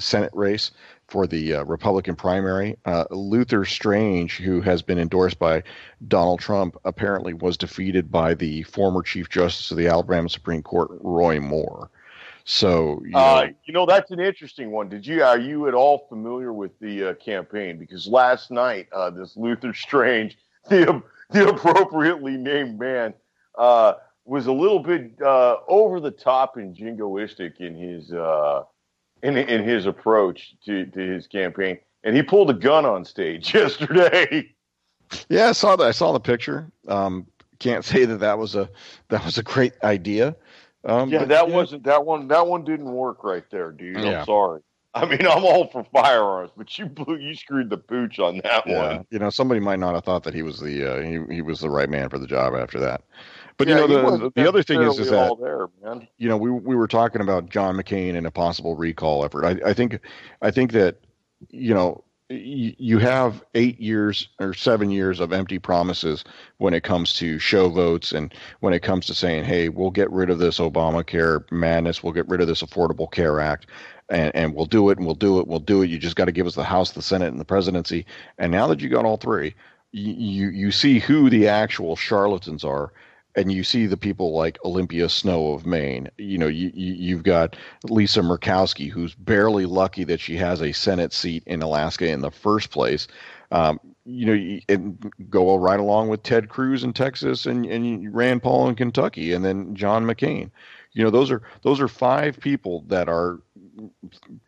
Senate race for the Republican primary, Luther Strange, who has been endorsed by Donald Trump, apparently was defeated by the former Chief Justice of the Alabama Supreme Court, Roy Moore. So, that's an interesting one. Are you at all familiar with the campaign? Because last night, this Luther Strange, the appropriately named man, was a little bit over the top and jingoistic in his in his approach to his campaign, and he pulled a gun on stage yesterday. Yeah, I saw that. I saw the picture. Can't say that was a great idea. That one didn't work right there, dude. Yeah. I'm sorry. I mean, I'm all for firearms, but you screwed the pooch on that one. Somebody might not have thought that he was he was the right man for the job after that. But the other thing is that there, man. We were talking about John McCain and a possible recall effort. I think that you have 8 years or 7 years of empty promises when it comes to show votes, and when it comes to saying, hey, we'll get rid of this Obamacare madness, we'll get rid of this Affordable Care Act, and we'll do it, and we'll do it, we'll do it. You just got to give us the House, the Senate, and the presidency. And now that you got all three, you see who the actual charlatans are. And you see the people like Olympia Snowe of Maine. You've got Lisa Murkowski, who's barely lucky that she has a Senate seat in Alaska in the first place. And go right along with Ted Cruz in Texas and Rand Paul in Kentucky, and then John McCain. Those are five people that are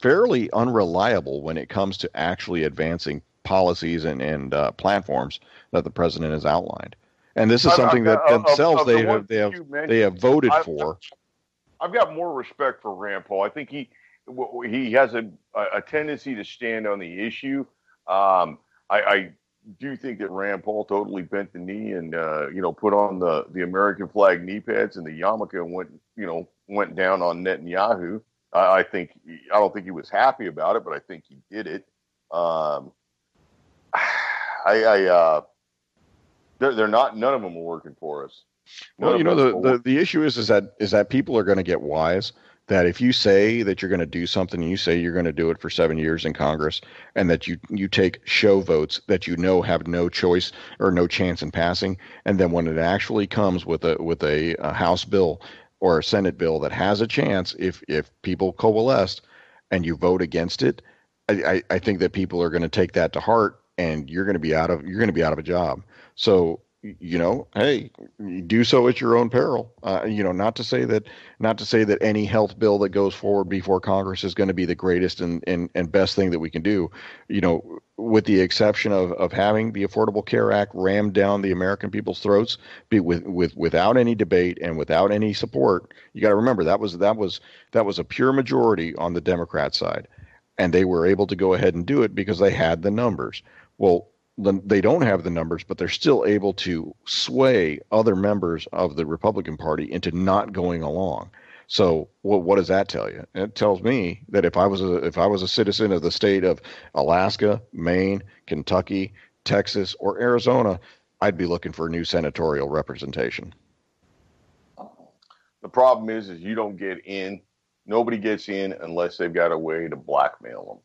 fairly unreliable when it comes to actually advancing policies and platforms that the president has outlined. And this is something that themselves they have voted for. I've got more respect for Rand Paul. I think he has a tendency to stand on the issue. I do think that Rand Paul totally bent the knee and put on the American flag knee pads and the yarmulke and went down on Netanyahu. I don't think he was happy about it, but I think he did it. They're not. None of them are working for us. The issue is that people are going to get wise. That if you say that you're going to do something, and you say you're going to do it for 7 years in Congress, and that you take show votes that have no choice or no chance in passing, and then when it actually comes with a House bill or a Senate bill that has a chance, if people coalesce and you vote against it, I think that people are going to take that to heart, and you're going to be out of a job. So hey, do so at your own peril. Not to say that any health bill that goes forward before Congress is going to be the greatest and best thing that we can do. With the exception of having the Affordable Care Act rammed down the American people's throats, without any debate and without any support. You got to remember that was a pure majority on the Democrat side, and they were able to go ahead and do it because they had the numbers. Well, they don't have the numbers, but they're still able to sway other members of the Republican Party into not going along. So what does that tell you? It tells me that if I was a citizen of the state of Alaska, Maine, Kentucky, Texas, or Arizona, I'd be looking for new senatorial representation. The problem is you don't get in. Nobody gets in unless they've got a way to blackmail them.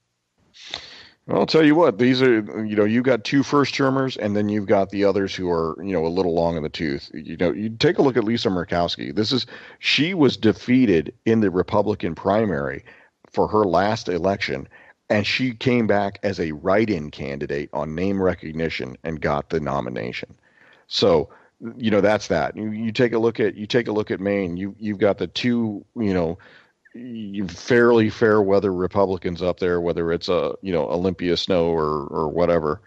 Well, I'll tell you what, these are, you've got two first-termers, and then you've got the others who are, a little long in the tooth. You take a look at Lisa Murkowski. She was defeated in the Republican primary for her last election, and she came back as a write-in candidate on name recognition and got the nomination. So, that's that. You take a look at Maine. You've got the two, fairly fair weather Republicans up there, whether it's Olympia Snow or whatever.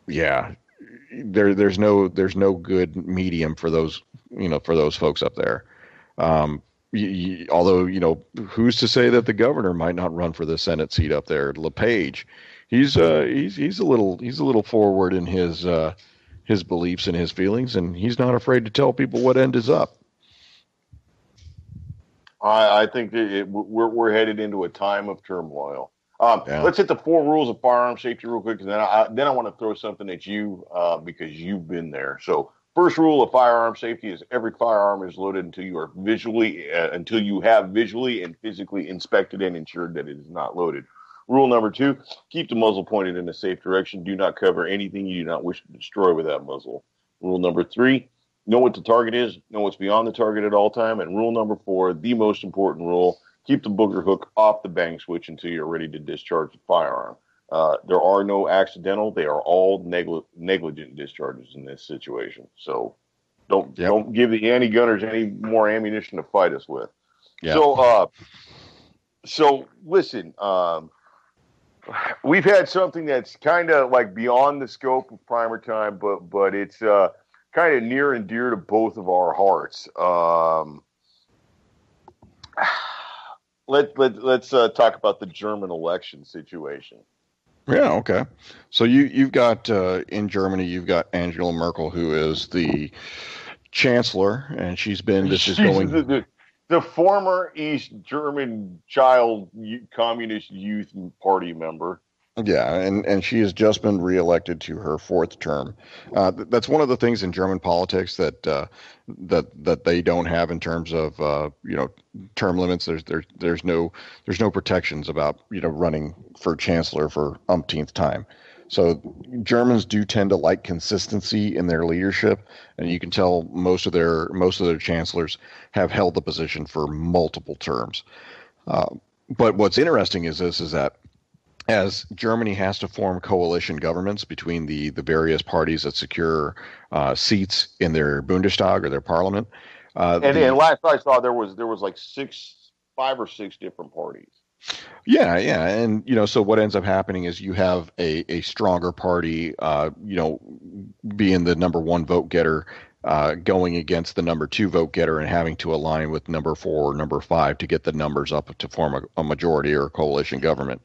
There's no good medium for those folks up there. Although who's to say that the governor might not run for the Senate seat up there? LePage, he's a little forward in his beliefs and his feelings, and he's not afraid to tell people what end is up. I think that we're headed into a time of turmoil. Let's hit the 4 rules of firearm safety real quick, and then I want to throw something at you because you've been there. So, first rule of firearm safety is every firearm is loaded until you have visually and physically inspected and ensured that it is not loaded. Rule number 2: keep the muzzle pointed in a safe direction. Do not cover anything you do not wish to destroy with that muzzle. Rule number 3: know what the target is, know what's beyond the target at all time. And rule number 4, the most important rule: keep the booger hook off the bang switch until you're ready to discharge the firearm. There are no accidental; they are all negligent discharges in this situation. So don't give the anti-gunners any more ammunition to fight us with. Yep. So listen, we've had something that's kind of like beyond the scope of primer time, but it's kind of near and dear to both of our hearts. Let's talk about the German election situation. Yeah, okay. So you've got in Germany, you've got Angela Merkel, who is the chancellor, and she's the former East German child Communist Youth Party member. Yeah, and she has just been reelected to her 4th term. That's one of the things in German politics that they don't have in terms of term limits. There's no protections about running for chancellor for umpteenth time. So Germans do tend to like consistency in their leadership, and you can tell most of their chancellors have held the position for multiple terms. But what's interesting is that as Germany has to form coalition governments between the various parties that secure seats in their Bundestag or their parliament. And last I saw, there was like 5 or 6 different parties. Yeah, and so what ends up happening is you have a stronger party, being the number 1 vote getter, going against the number 2 vote getter and having to align with number 4 or number 5 to get the numbers up to form a majority or a coalition government.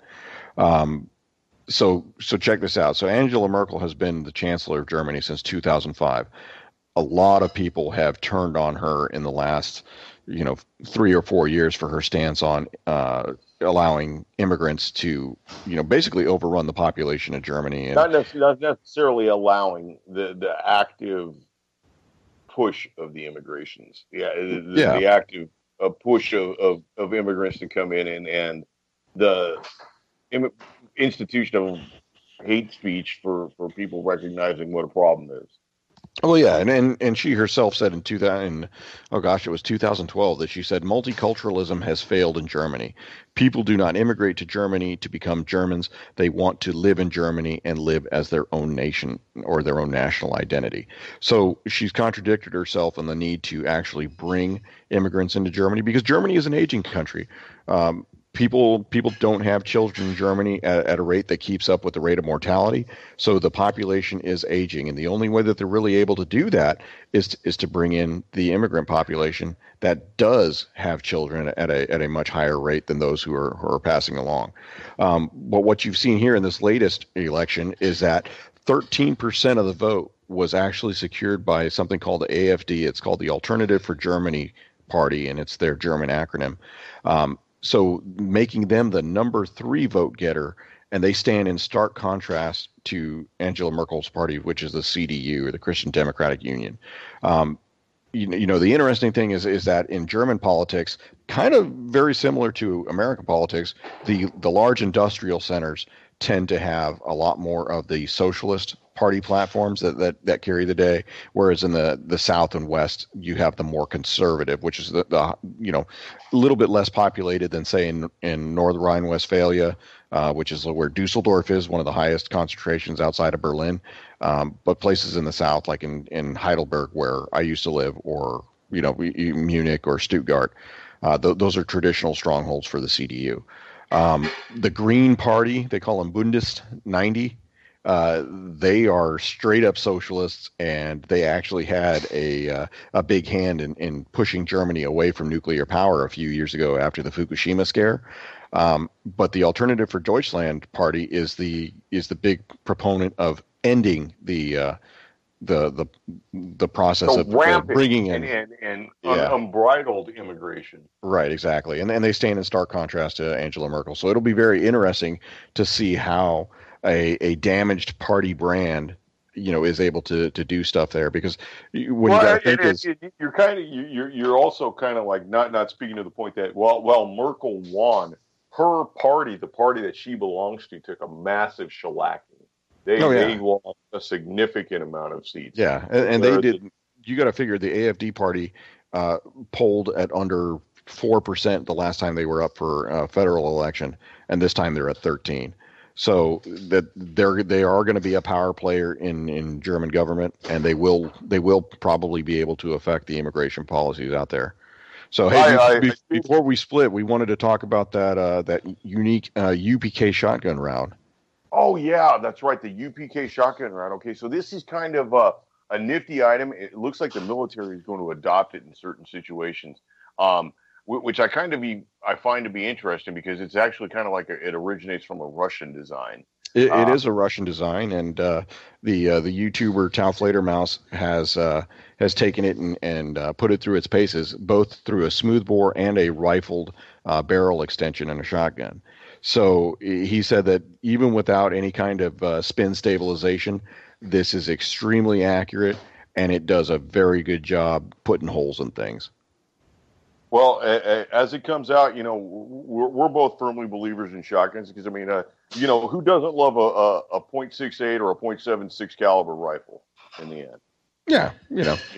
So check this out. So Angela Merkel has been the chancellor of Germany since 2005. A lot of people have turned on her in the last, 3 or 4 years for her stance on allowing immigrants to, basically overrun the population of Germany. And, not necessarily allowing the active push of the immigrations. The active push of immigrants to come in and the institution of hate speech for people recognizing what a problem is. Well, yeah, and she herself said in 2000, oh gosh, it was 2012 that she said multiculturalism has failed in Germany. People do not immigrate to Germany to become Germans. They want to live in Germany and live as their own nation or their own national identity. So she's contradicted herself on the need to actually bring immigrants into Germany because Germany is an aging country. People don't have children in Germany at a rate that keeps up with the rate of mortality. So the population is aging, and the only way that they're really able to do that is to bring in the immigrant population that does have children at a much higher rate than those who are passing along. But what you've seen here in this latest election is that 13% of the vote was actually secured by something called the AfD. It's called the Alternative for Germany Party, and it's their German acronym. So making them the number 3 vote getter, and they stand in stark contrast to Angela Merkel's party, which is the CDU, or the Christian Democratic Union. The interesting thing is that in German politics, kind of very similar to American politics, the large industrial centers tend to have a lot more of the socialist party platforms that carry the day, whereas in the South and West you have the more conservative, which is the a little bit less populated than say in North Rhine-Westphalia, which is where Dusseldorf is, one of the highest concentrations outside of Berlin, but places in the South like in Heidelberg where I used to live, or Munich or Stuttgart, those are traditional strongholds for the CDU. The Green Party, they call them Bundist 90. They are straight up socialists, and they actually had a big hand in pushing Germany away from nuclear power a few years ago after the Fukushima scare. But the Alternative for Deutschland party is the big proponent of ending the process So of rampant bringing in and Yeah. unbridled immigration. Right, exactly. And they stand in stark contrast to Angela Merkel. So it'll be very interesting to see how a damaged party brand, is able to do stuff there. Because when you got to think is, you're also kind of like not speaking to the point that while Merkel won, her party, the party that she belongs to, took a massive shellacking. They lost a significant amount of seats. yeah, and they did. You got to figure the AfD party polled at under 4% the last time they were up for a federal election, and this time they're at 13. So that they are going to be a power player in German government, and they will probably be able to affect the immigration policies out there. So hey, before we split, we wanted to talk about that unique UPK shotgun round. Oh yeah, that's right, the UPK shotgun round. Okay, so this is kind of a nifty item. It looks like the military is going to adopt it in certain situations. Which I find to be interesting because it's actually kind of like it originates from a Russian design. It is a Russian design, and the YouTuber Taufledermaus has taken it and put it through its paces, both through a smoothbore and a rifled barrel extension and a shotgun. So he said that even without any kind of spin stabilization, this is extremely accurate, and it does a very good job putting holes in things. Well, as it comes out, we're both firmly believers in shotguns because, who doesn't love a .68 or a .76 caliber rifle in the end? Yeah,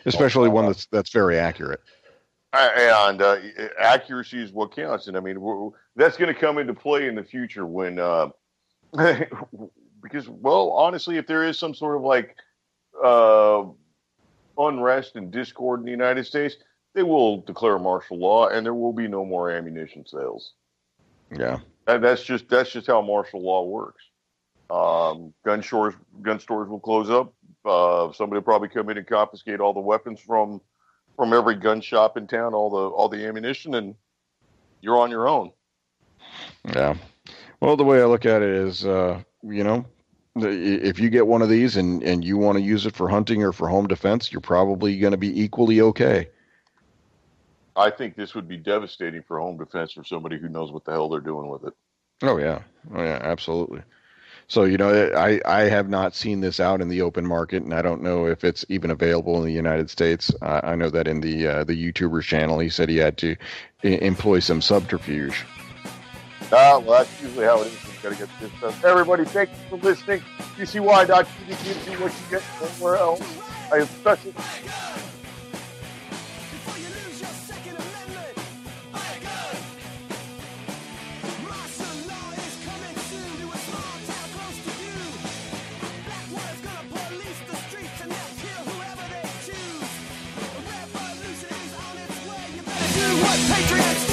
especially one that's very accurate. And accuracy is what counts. And, that's going to come into play in the future when because, well, honestly, if there is some sort of like unrest and discord in the United States, they will declare martial law, and there will be no more ammunition sales. Yeah, that's just how martial law works. Gun stores will close up. Somebody will probably come in and confiscate all the weapons from every gun shop in town, all the ammunition, and you're on your own. Yeah. Well, the way I look at it is, if you get one of these and you want to use it for hunting or for home defense, you're probably going to be equally okay. I think this would be devastating for home defense for somebody who knows what the hell they're doing with it. Oh yeah, absolutely. So, I have not seen this out in the open market, and I don't know if it's even available in the United States. I know that in the YouTuber's channel, he said he had to employ some subterfuge. Well, that's usually how it is. You've got to get this stuff. Everybody, thank you for listening. UCY.tv gives you what you get somewhere else. I especially. Before you lose your Second Amendment, buy a gun. Martial law is coming soon to a small town close to you. Blackwater's gonna police the streets and they'll kill whoever they choose. A revolution is on its way. You better do what patriots